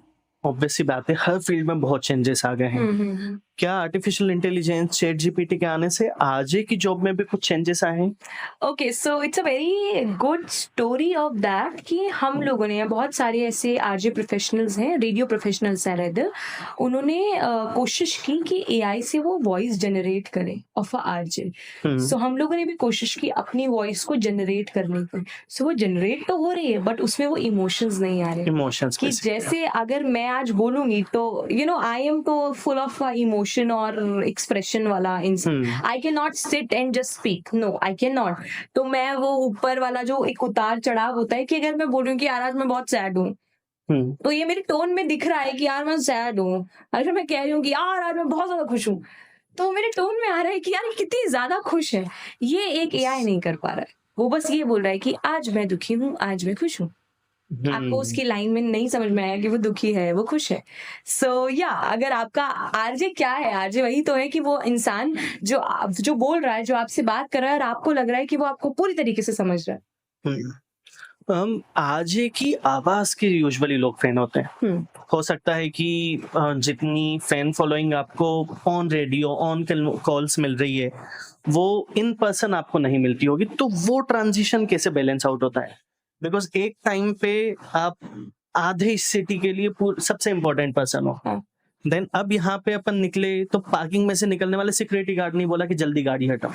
Speaker 1: ऑब्वियस सी बात है हर फील्ड में बहुत चेंजेस आ गए हैं। क्या आर्टिफिशियल इंटेलिजेंस चैट जीपीटी के आने से आरजे की जॉब में भी कुछ चेंजेस आए हैं?
Speaker 2: Okay, so it's a very good story of that कि हम लोगों ने, बहुत सारे ऐसे आरजे प्रोफेशनल्स हैं, रेडियो प्रोफेशनल्स हैं रेदर, उन्होंने कोशिश की कि एआई से वो वॉइस जनरेट करें ऑफ अ आरजे। सो हम लोगों ने भी कोशिश की अपनी वॉइस को जनरेट करने की। सो वो जनरेट तो हो रही है बट उसमें वो इमोशंस नहीं आ रहे
Speaker 1: इमोशंस
Speaker 2: कि जैसे अगर मैं आज बोलूंगी तो यू नो आई एम तो फुल ऑफ इमोशन और एक्सप्रेशन वाला इंसान, I can not sit and just speak, no I can not. तो मैं वो ऊपर वाला जो एक उतार चढ़ाव होता है कि अगर मैं बोल रही हूँ कि यार आज मैं बहुत सैड हूँ, तो ये मेरे टोन में दिख रहा है कि यार मैं सैड हूँ। अगर मैं कह रही हूँ कि यार आज मैं बहुत ज्यादा खुश हूँ, तो मेरे टोन में आ रहा है कि यार ये कितनी ज्यादा खुश है। ये एक एआई नहीं कर पा रहा है, वो बस ये बोल रहा है कि आज मैं दुखी हूँ, आज मैं खुश हूँ। आपको उसकी लाइन में नहीं समझ में आया कि वो दुखी है, वो खुश है। सो या अगर आपका आरजे क्या है, आरजे वही तो है कि वो इंसान जो बोल रहा है, जो आपसे बात कर रहा है और आपको लग रहा है कि वो आपको पूरी तरीके से समझ रहा है।
Speaker 1: आरजे की आवाज के यूजुअली लोग फैन होते हैं। हो सकता है कि जितनी फैन फॉलोइंग आपको ऑन रेडियो ऑन कॉल्स मिल रही है वो इन पर्सन आपको नहीं मिलती होगी, तो वो ट्रांजिशन कैसे बैलेंस आउट होता है? बिकॉज एक टाइम पे आप आधे सिटी के लिए सबसे इम्पोर्टेंट पर्सन हो, देन अब यहाँ पे अपन निकले तो पार्किंग में से निकलने वाले सिक्योरिटी गार्ड नहीं बोला कि जल्दी गाड़ी हटाओ,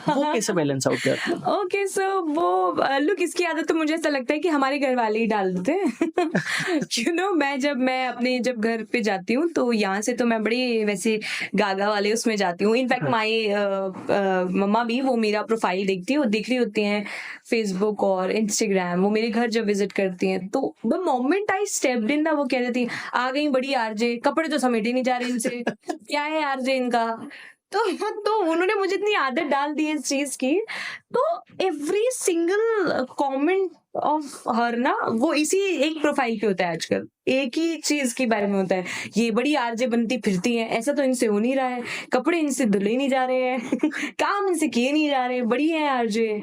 Speaker 1: वो कैसे बैलेंस आउट करते हैं?
Speaker 2: ओके, सो वो लुक, इसकी आदत तो मुझे ऐसा लगता है कि हमारे घर वाले ही डाल देते हैं। यू नो, मैं अपने जब घर पे जाती हूँ तो यहाँ से तो मैं बड़ी वैसे गागा वाले उसमें जाती हूँ। इनफैक्ट माई मम्मा भी, वो मेरा प्रोफाइल देखती है, वो देख रही होती हैं फेसबुक और इंस्टाग्राम, वो मेरे घर जब विजिट करती हैं तो the moment I stepped in ना, वो कह देती आ गई बड़ी आरजे, कपड़े तो समेटे नहीं जा रहे इनसे, क्या है आरजे इनका। तो उन्होंने मुझे इतनी आदत डाल दी इस चीज की, तो every single comment of her ना वो इसी एक प्रोफाइल पे होता है आजकल, एक ही चीज के बारे में होता है, ये बड़ी आरजे बनती फिरती है, ऐसा तो इनसे हो नहीं रहा है, कपड़े इनसे धुले नहीं जा रहे हैं, काम इनसे किए नहीं जा रहे, बड़ी है आरजे।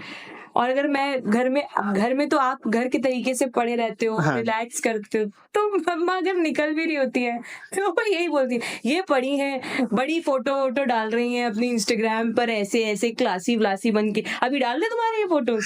Speaker 2: और अगर मैं घर में तो आप घर के तरीके से पड़े रहते हो, रिलैक्स करते हो, तो मम्मा जब निकल भी रही होती है तो वो यही बोलती है, ये पड़ी है बड़ी फोटो डाल रही हैं अपनी इंस्टाग्राम पर, ऐसे क्लासी व्लासी बन के, अभी डाल दे तुम्हारे ये फोटो।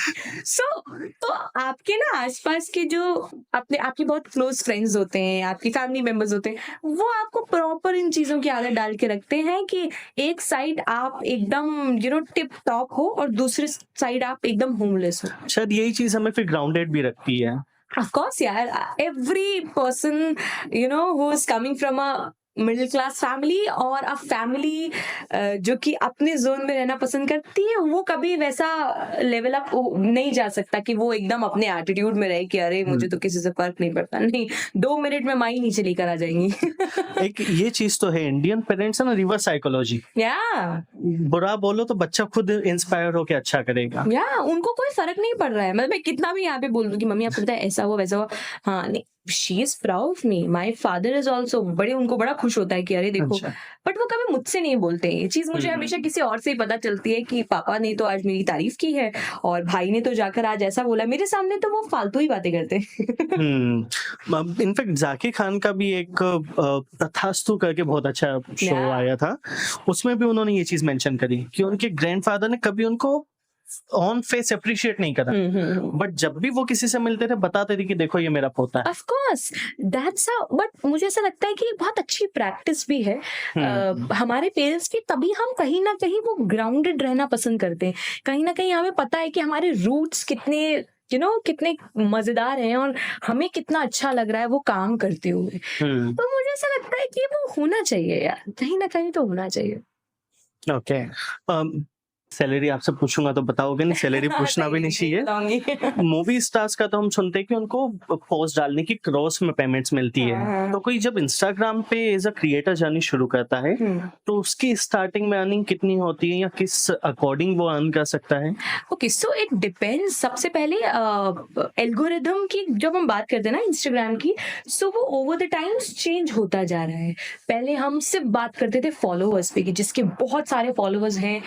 Speaker 2: तो आपके ना आसपास के जो आपके बहुत क्लोज फ्रेंड्स होते हैं, आपकी फैमिली मेंबर्स होते हैं, वो आपको प्रॉपर इन चीजों की आदत डाल के रखते हैं कि एक साइड आप एकदम टिप टॉप हो और दूसरी साइड आप एकदम होमलेस हो।
Speaker 1: शायद यही चीज हमें फिर ग्राउंडेड भी रखती है।
Speaker 2: Of course, यार, every person who is coming from a middle class family और अ फैमिली जो कि अपने जोन में रहना पसंद करती है, वो कभी वैसा लेवल अप नहीं जा सकता कि वो एकदम अपने एटीट्यूड में रहे कि अरे मुझे तो किसी से फर्क नहीं पड़ता। नहीं, 2 मिनट में माई नीचे लेकर आ जाएंगी।
Speaker 1: एक ये चीज तो है, इंडियन पेरेंट्स है ना, रिवर्स साइकोलॉजी। बुरा बोलो तो बच्चा खुद इंस्पायर होकर अच्छा करेगा।
Speaker 2: उनको कोई फर्क नहीं पड़ रहा है, मतलब मैं कितना भी यहाँ पे बोल दूं कि मम्मी आपको पता है ऐसा हुआ वैसा हुआ, हाँ नहीं, she is proud of me, my father is also, उनको बड़ा खुश होता है कि अरे देखो।
Speaker 1: अच्छा।
Speaker 2: बट वो कभी मुझसे नहीं बोलते ये चीज, मुझे हमेशा किसी और से ही पता चलती है कि पापा ने तो आज मेरी तारीफ की है और भाई ने तो जाकर आज ऐसा बोला, मेरे सामने तो वो फालतू ही बातें करते हैं।
Speaker 1: इनफैक्ट जाकिर खान का भी एक तथास्तु करके बहुत अच्छा शो आया था, उसमें भी उन्होंने ये चीज मेंशन करी कि उनके ग्रैंडफादर ने कभी उनको ऑन फेस अप्रिशिएट नहीं करा, बट जब भी वो किसी से मिलते थे बताते थे कि देखो ये मेरा पोता है।
Speaker 2: ऑफ कोर्स दैट्स बट मुझे ऐसा लगता है कि बहुत अच्छी प्रैक्टिस भी है हमारे पेरेंट्स की, तभी हम कहीं ना कहीं वो ग्राउंडेड रहना पसंद करते हैं। कहीं ना कहीं हमें पता है कि हमारे रूट्स कितने कितने मजेदार हैं और हमें कितना अच्छा लग रहा है वो काम करते हुए। तो मुझे ऐसा लगता है कि वो होना चाहिए यार, कहीं ना कहीं तो होना चाहिए।
Speaker 1: ओके सैलरी आपसे पूछूंगा तो बताओगे नहीं, सैलरी पूछना भी नहीं चाहिए।
Speaker 2: बताऊंगी।
Speaker 1: मूवी स्टार्स का तो हम सुनते हैं कि उनको पोस्ट डालने की क्रॉस में पेमेंट्स मिलती है,
Speaker 2: हाँ।
Speaker 1: तो कोई जब इंस्टाग्राम पे एज अ क्रिएटर जर्नी शुरू करता है तो उसकी स्टार्टिंग में अर्निंग कितनी होती है या किस अकॉर्डिंग वो अर्न कर सकता है?
Speaker 2: Okay, so it depends. सबसे पहले एल्गोरिदम की जब हम बात करते हैं ना इंस्टाग्राम की, सो वो ओवर द टाइम्स चेंज होता जा रहा है। पहले हम सिर्फ बात करते थे फॉलोअर्स पे कि जिसके बहुत सारे फॉलोअर्स हैं,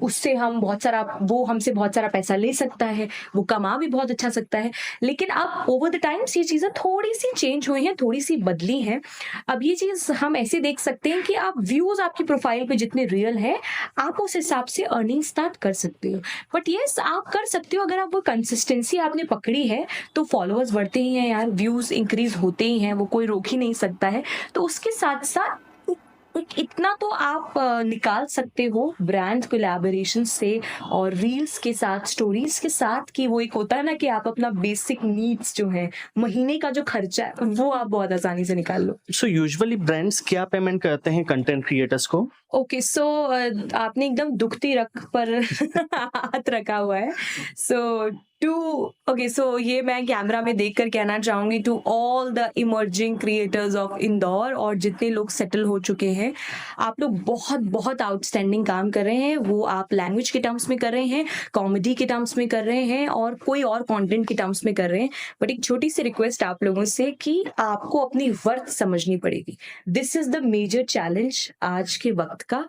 Speaker 2: उससे हम बहुत सारा, वो हमसे बहुत सारा पैसा ले सकता है, वो कमा भी बहुत अच्छा सकता है। लेकिन अब ओवर द टाइम्स ये चीज़ें थोड़ी सी चेंज हुई हैं, थोड़ी सी बदली हैं। अब ये चीज़ हम ऐसे देख सकते हैं कि आप व्यूज़ आपकी प्रोफाइल पे जितने रियल है, आप उस हिसाब से अर्निंग स्टार्ट कर सकते हो। बट यस, आप कर सकते हो अगर आप वो कंसिस्टेंसी आपने पकड़ी है, तो फॉलोअर्स बढ़ते ही हैं यार, व्यूज़ इंक्रीज होते ही हैं, वो कोई रोक ही नहीं सकता है। तो उसके साथ साथ इतना तो आप निकाल सकते हो ब्रांड कोलैबोरेशन से और रील्स के साथ, स्टोरीज के साथ, कि वो एक होता है ना कि आप अपना बेसिक नीड्स जो है, महीने का जो खर्चा है, वो आप बहुत आसानी से निकाल लो।
Speaker 1: सो यूजुअली ब्रांड्स क्या पेमेंट करते हैं कंटेंट क्रिएटर्स को?
Speaker 2: ओके, सो आपने एकदम दुखती रख पर हाथ रखा हुआ है। सो ये मैं कैमरा में देख कर कहना चाहूंगी to all the emerging creators of Indore, और जितने लोग सेटल हो चुके हैं, आप लोग बहुत बहुत आउटस्टैंडिंग काम कर रहे हैं। वो आप लैंग्वेज के टर्म्स में कर रहे हैं, कॉमेडी के टर्म्स में कर रहे हैं, और कोई और कंटेंट के टर्म्स में कर रहे हैं। बट एक छोटी सी रिक्वेस्ट आप लोगों से कि आपको अपनी वर्थ समझनी पड़ेगी। This is the major challenge आज के वक्त का।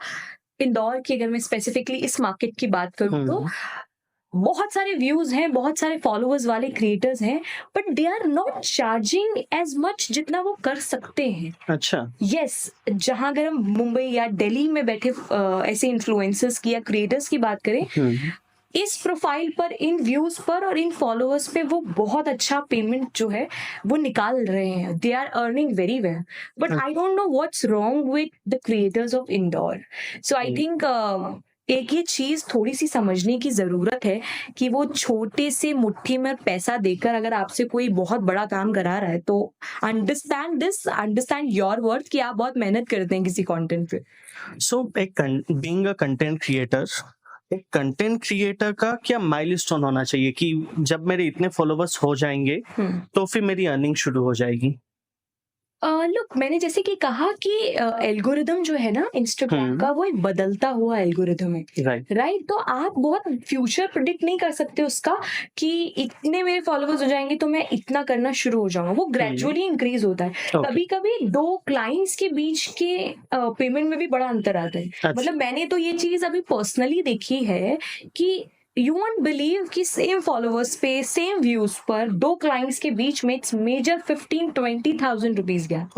Speaker 2: इंदौर की अगर मैं स्पेसिफिकली इस मार्केट की बात करूं तो बहुत सारे व्यूज हैं, बहुत सारे फॉलोअर्स वाले क्रिएटर्स हैं, but they are not charging as much जितना वो कर सकते हैं।
Speaker 1: अच्छा,
Speaker 2: यस, जहां अगर हम मुंबई या दिल्ली में बैठे ऐसे इन्फ्लुएंसर्स की या क्रिएटर्स की बात करें, इस प्रोफाइल पर, इन व्यूज पर और इन फॉलोअर्स पे वो बहुत अच्छा पेमेंट जो है वो निकाल रहे हैं। They are earning very well, but I don't know what's wrong with the creators of Indore. So I think एक ये चीज थोड़ी सी समझने की जरूरत है कि वो छोटे से मुट्ठी में पैसा देकर अगर आपसे कोई बहुत बड़ा काम करा रहा है, तो अंडरस्टैंड योर वर्थ, कि आप बहुत मेहनत करते हैं किसी कंटेंट पे।
Speaker 1: So being a content creator, एक कंटेंट क्रिएटर का क्या माइलस्टोन होना चाहिए कि जब मेरे इतने फॉलोअर्स हो जाएंगे तो फिर मेरी अर्निंग शुरू हो जाएगी?
Speaker 2: लुक, मैंने जैसे कि कहा कि एल्गोरिदम जो है ना इंस्टाग्राम का, वो एक बदलता हुआ एल्गोरिदम है, राइट? तो आप बहुत फ्यूचर प्रिडिक्ट नहीं कर सकते उसका कि इतने मेरे फॉलोअर्स हो जाएंगे तो मैं इतना करना शुरू हो जाऊंगा। वो ग्रेजुअली इंक्रीज होता है। कभी कभी दो क्लाइंट्स के बीच के पेमेंट में भी बड़ा अंतर आता है। मतलब मैंने तो ये चीज अभी पर्सनली देखी है कि यू वॉन्ट बिलीव कि सेम फॉलोअर्स पे, सेम व्यूज पर दो क्लाइंट्स के बीच में इट्स मेजर 15-20,000 रुपीज गया।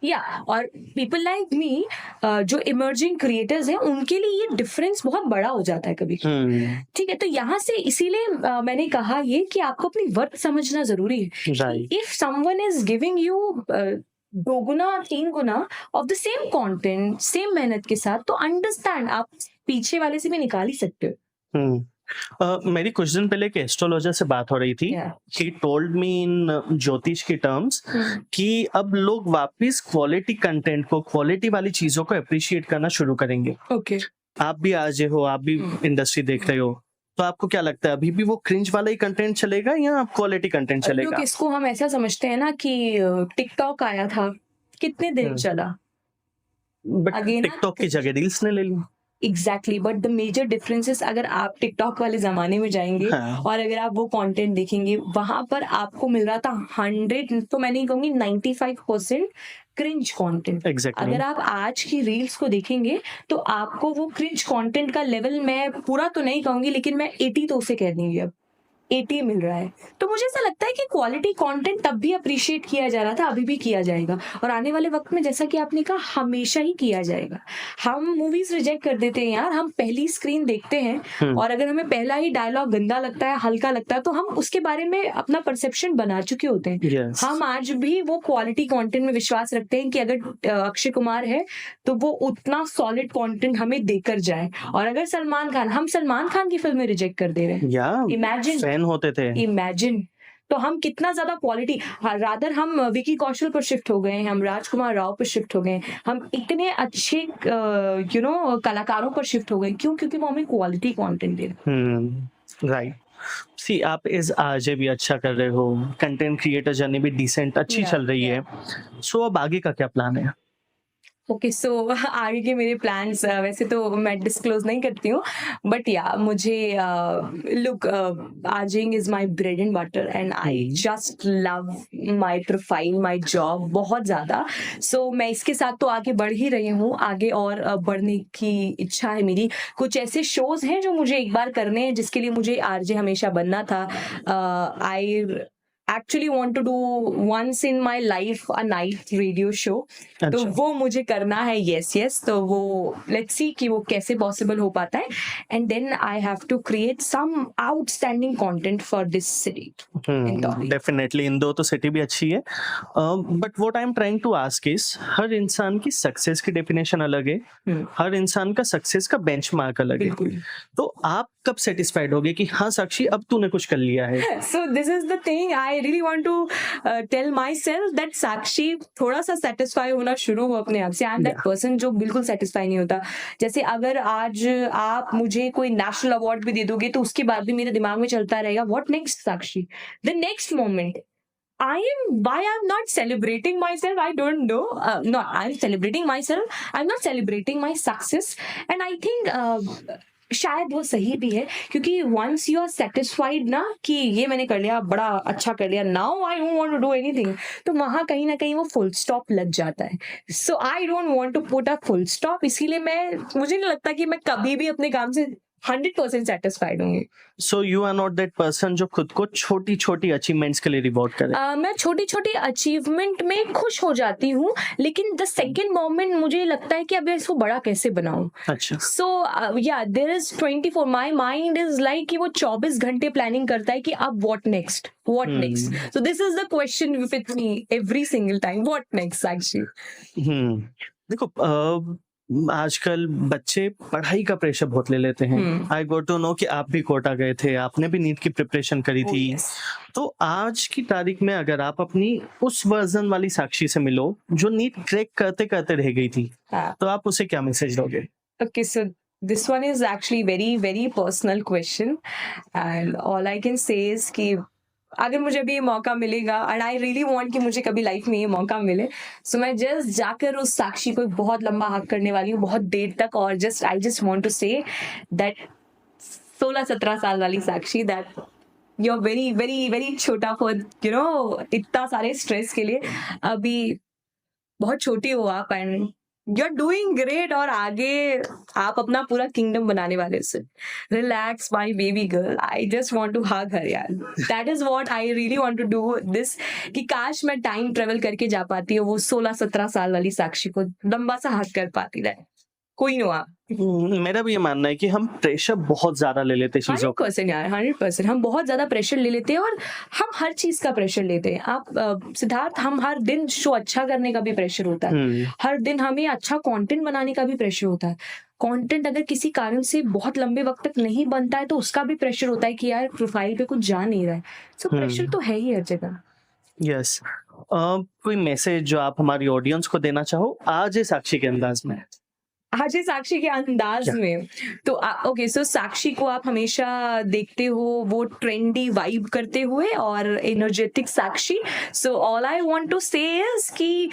Speaker 2: या और पीपल लाइक मी, जो इमर्जिंग क्रिएटर्स हैं, उनके लिए ये डिफरेंस बहुत बड़ा हो जाता है कभी। ठीक है, तो यहाँ से इसीलिए मैंने कहा ये कि आपको अपनी वर्थ समझना जरूरी है। If someone is giving you 2 Guna 3 Guna of the same content, same मेहनत के साथ, तो अंडरस्टैंड, आप पीछे वाले से भी निकाल ही सकते हो।
Speaker 1: मेरी कुछ दिन पहले एक एस्ट्रोलॉजर से बात हो रही थी। ही टोल्ड मी इन ज्योतिष की टर्म्स कि अब लोग वापस क्वालिटी कंटेंट को, क्वालिटी वाली चीजों को अप्रिशिएट करना शुरू करेंगे।
Speaker 2: ओके,
Speaker 1: आप भी आज हो, आप भी इंडस्ट्री देख रहे हो, तो आपको क्या लगता है अभी भी वो क्रिंज वाला ही कंटेंट चलेगा या क्वालिटी कंटेंट चलेगा?
Speaker 2: लोग इसको हम ऐसा समझते हैं ना कि टिकटॉक आया था, कितने दिन चला,
Speaker 1: बट टिकटॉक की जगह रील्स ने ले ली।
Speaker 2: Exactly, but the major differences, अगर आप टिकटॉक वाले जमाने में जाएंगे और अगर आप वो कंटेंट देखेंगे, वहां पर आपको मिल रहा था 100, तो मैं नहीं कहूंगी 95% क्रिंज कंटेंट। अगर आप आज की रील्स को देखेंगे तो आपको वो क्रिंज कंटेंट का लेवल, मैं पूरा तो नहीं कहूंगी लेकिन मैं 80 तो उसे कह दूंगी, अब 80 मिल रहा है। तो मुझे ऐसा लगता है कि क्वालिटी कंटेंट तब भी अप्रिशिएट किया जा रहा था, अभी भी किया जाएगा, और आने वाले वक्त में जैसा कि आपने कहा हमेशा ही किया जाएगा। हम मूवीज रिजेक्ट कर देते हैं यार, हम पहली स्क्रीन देखते हैं और अगर हमें पहला ही डायलॉग गंदा लगता है, हल्का लगता है, तो हम उसके बारे में अपना परसेप्शन बना चुके होते हैं। हम आज भी वो क्वालिटी कंटेंट में विश्वास रखते हैं कि अगर अक्षय कुमार है तो वो उतना सॉलिड कंटेंट हमें देकर जाए, और अगर सलमान खान, हम सलमान खान की फिल्में रिजेक्ट कर दे रहे हैं। इमेजिन
Speaker 1: होते थे,
Speaker 2: इमेजिन तो हम कितना ज्यादा क्वालिटी, रादर हम विकी कौशल पर शिफ्ट हो गए हैं, हम राजकुमार राव पर शिफ्ट हो गए हैं, हम इतने अच्छे कलाकारों पर शिफ्ट हो गए, क्यों? क्योंकि वो हमें क्वालिटी कंटेंट दे रहे हैं।
Speaker 1: राइट। सी आप इस आरजे भी अच्छा कर रहे हो, कंटेंट क्रिएटर जर्नी भी डिसेंट अच्छी
Speaker 2: Yeah,
Speaker 1: चल रही है, सो अब आगे का क्या प्लान है?
Speaker 2: ओके सो आगे के मेरे प्लान्स वैसे तो मैं डिस्क्लोज नहीं करती हूँ, बट या मुझे look, आर्जिंग is my bread and butter and I just love my profile, my job बहुत ज़्यादा। सो मैं इसके साथ तो आगे बढ़ ही रही हूँ, आगे और बढ़ने की इच्छा है मेरी। कुछ ऐसे शोज हैं जो मुझे एक बार करने हैं, जिसके लिए मुझे आरजे हमेशा बनना था। I actually want to do once in my life a night radio show, तो
Speaker 1: अच्छा।
Speaker 2: वो मुझे करना है। यस, तो वो लेट्स सी कि वो कैसे पॉसिबल हो पाता है, and then I have to create some outstanding content for this city.
Speaker 1: Definitely Indore तो सिटी भी अच्छी है, but what I am trying to ask is, हर इंसान की सक्सेस की डेफिनेशन अलग है, हर इंसान का सक्सेस का बेंचमार्क अलग है,
Speaker 2: बिल्कुल।
Speaker 1: तो आप कब सेटिस्फाइड होगे कि हाँ साक्षी अब तूने कुछ कर लिया है?
Speaker 2: So this is the thing I really want to tell myself that साक्षी थोड़ा सा सेटिस्फाई होना शुरू हो अपने आप से। आई एम दैट पर्सन जो बिल्कुल सेटिस्फाई नहीं होता। जैसे अगर आज आप मुझे कोई नेशनल अवार्ड भी दे दोगे तो उसके बाद भी मेरे दिमाग में चलता रहेगा what next Sakshi, the next moment. why I'm not celebrating myself, I don't know. No, I'm celebrating myself, I'm not celebrating my success, and I think शायद वो सही भी है, क्योंकि once you are satisfied ना कि ये मैंने कर लिया, बड़ा अच्छा कर लिया, now I don't want to do anything, तो वहाँ कहीं ना कहीं वो full stop लग जाता है। So I don't want to put a full stop, इसीलिए मुझे नहीं लगता कि मैं कभी भी अपने काम से 100% सेटिस्फाइड होंगी।
Speaker 1: So you are not that person जो खुद को छोटी छोटी अचीवमेंट्स के लिए रिवॉर्ड करे?
Speaker 2: मैं छोटी छोटी अचीवमेंट में खुश हो जाती हूँ, लेकिन द सेकेंड मोमेंट मुझे लगता है कि अब इसको बड़ा कैसे बनाऊं।
Speaker 1: अच्छा।
Speaker 2: So yeah there is 24, my mind is like कि वो 24 घंटे प्लानिंग करता है कि अब what next, what next. So this is the question with me every single time, what next actually.
Speaker 1: देखो आजकल बच्चे पढ़ाई का प्रेशर बहुत ले लेते हैं। आई गॉट टू नो कि आप भी कोटा गए थे, आपने भी नीट की प्रिपरेशन करी थी। तो आज की तारीख में अगर आप अपनी उस वर्जन वाली साक्षी से मिलो जो नीट क्रैक करते करते रह गई थी, तो आप उसे क्या मैसेज दोगे?
Speaker 2: Okay, so this one is actually very, very personal question, and all I can say is कि अगर मुझे अभी ये मौका मिलेगा, and I really want कि मुझे कभी लाइफ में ये मौका मिले, so मैं जस्ट जाकर उस साक्षी को बहुत लंबा हक करने वाली हूँ, बहुत देर तक, और I just want to say that 16-17 साल वाली साक्षी, that you're very, very, very छोटा for इतना सारे स्ट्रेस के लिए। अभी बहुत छोटी हो आप, एंड you're doing great, और आगे आप अपना पूरा किंगडम बनाने वाले हो। Relax my baby girl, I just want to hug her यार, that is what I really want to do this, कि काश मैं टाइम ट्रेवल करके जा पाती हूँ वो 16-17 साल वाली साक्षी को लंबा सा हग कर पाती है। कोई नो आप।
Speaker 1: मेरा भी ये मानना है कि हम प्रेशर बहुत ज्यादा ले लेते हैं चीजों
Speaker 2: 100% यार, 100% हम बहुत ज्यादा प्रेशर ले लेते हैं, और हम हर चीज का प्रेशर लेते हैं। आप सिद्धार्थ, हम हर दिन शो अच्छा करने का भी प्रेशर होता है, हर दिन हमें अच्छा कंटेंट बनाने का भी प्रेशर होता है। कंटेंट अगर किसी कारण से बहुत लंबे वक्त तक नहीं बनता है तो उसका भी प्रेशर होता है कि यार प्रोफाइल पे कुछ जा नहीं रहा है। सो प्रेशर तो है ही हर जगह।
Speaker 1: यस। कोई मैसेज जो आप हमारी ऑडियंस को देना चाहो आज साक्षी के अंदाज में?
Speaker 2: आज साक्षी के अंदाज में तो ओके, सो साक्षी को आप हमेशा देखते हो वो ट्रेंडी वाइब करते हुए और energetic Sakshi. So all I want to say is कि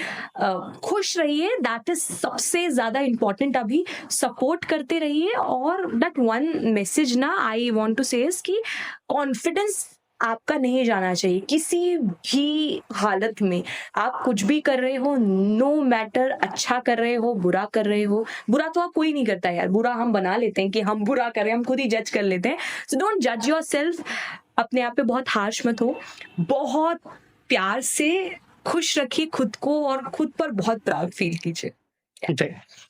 Speaker 2: खुश रहिए, दैट इज सबसे ज्यादा इम्पोर्टेंट। अभी सपोर्ट करते रहिए, और दैट वन मैसेज ना आई वांट टू से इज कि कॉन्फिडेंस आपका नहीं जाना चाहिए किसी भी हालत में। आप कुछ भी कर रहे हो, नो मैटर, अच्छा कर रहे हो, बुरा कर रहे हो, बुरा तो आप कोई नहीं करता यार, बुरा हम बना लेते हैं कि हम बुरा कर रहे हैं, हम खुद ही जज कर लेते हैं। सो डोंट जज योरसेल्फ, अपने आप पे बहुत हार्श मत हो, बहुत प्यार से खुश रखिए खुद को, और खुद पर बहुत प्राउड फील कीजिए।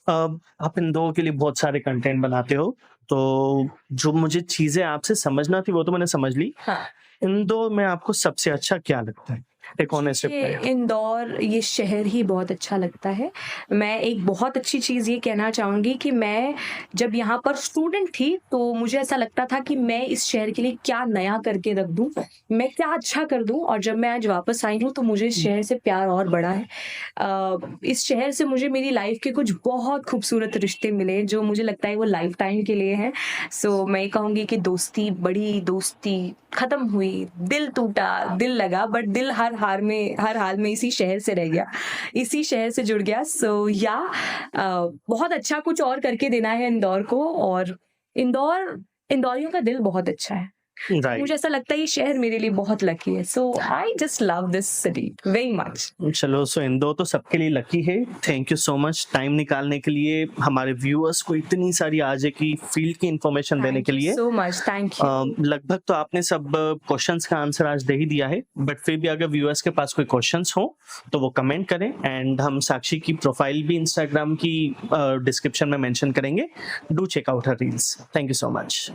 Speaker 1: आप इन दो के लिए बहुत सारे कंटेंट बनाते हो, तो जो मुझे चीजें आपसे समझना थी वो तो मैंने समझ ली।
Speaker 2: हाँ,
Speaker 1: इन दो में आपको सबसे अच्छा क्या लगता है? एक ऑनेस्ट
Speaker 2: ये
Speaker 1: रिप्लाई।
Speaker 2: इंदौर ये शहर ही बहुत अच्छा लगता है। मैं एक बहुत अच्छी चीज़ ये कहना चाहूँगी कि मैं जब यहाँ पर स्टूडेंट थी तो मुझे ऐसा लगता था कि मैं इस शहर के लिए क्या नया करके रख दूँ, मैं क्या अच्छा कर दूँ, और जब मैं आज वापस आई हूँ तो मुझे इस शहर से प्यार और बढ़ा है। इस शहर से मुझे मेरी लाइफ के कुछ बहुत खूबसूरत रिश्ते मिले जो मुझे लगता है वो लाइफ टाइम के लिए हैं। सो मैं कहूँगी कि दोस्ती, बड़ी दोस्ती खत्म हुई, दिल टूटा, दिल लगा, बट दिल हर हाल में इसी शहर से रह गया, इसी शहर से जुड़ गया। सो या बहुत अच्छा कुछ और करके देना है इंदौर को, और इंदौरियों का दिल बहुत अच्छा है।
Speaker 1: राइट।
Speaker 2: मुझे ऐसा लगता है ये शहर मेरे लिए बहुत लकी है। So I just love this city very much.
Speaker 1: चलो, सो इंदौर तो सबके लिए लकी है। Thank you so much time निकालने के लिए, हमारे व्यूअर्स को इतनी सारी आज की फील्ड की इंफॉर्मेशन देने के लिए।
Speaker 2: सो मच, थैंक यू।
Speaker 1: लगभग तो आपने सब क्वेश्चंस का आंसर आज दे ही दिया है, बट फिर भी अगर व्यूअर्स के पास कोई क्वेश्चंस हो तो वो कमेंट करें, एंड हम साक्षी की प्रोफाइल भी इंस्टाग्राम की डिस्क्रिप्शन में मेंशन करेंगे। Do check out her reels. Thank you so much.